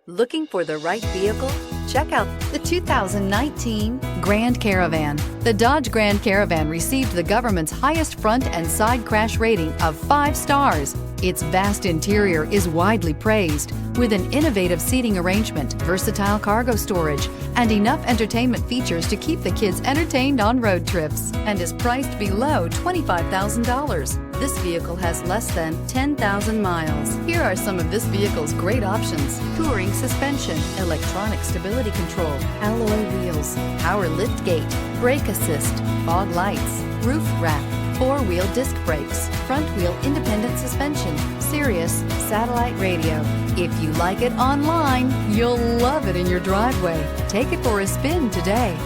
Looking for the right vehicle? Check out the 2019 Grand Caravan. The Dodge Grand Caravan received the government's highest front and side crash rating of 5 stars. Its vast interior is widely praised, with an innovative seating arrangement, versatile cargo storage, and enough entertainment features to keep the kids entertained on road trips, and is priced below $25,000. This vehicle has less than 10,000 miles. Here are some of this vehicle's great options: touring suspension, electronic stability control, alloy wheels, power lift gate, brake assist, fog lights, roof rack, 4-wheel disc brakes, front wheel independent suspension, Sirius satellite radio. If you like it online, you'll love it in your driveway. Take it for a spin today.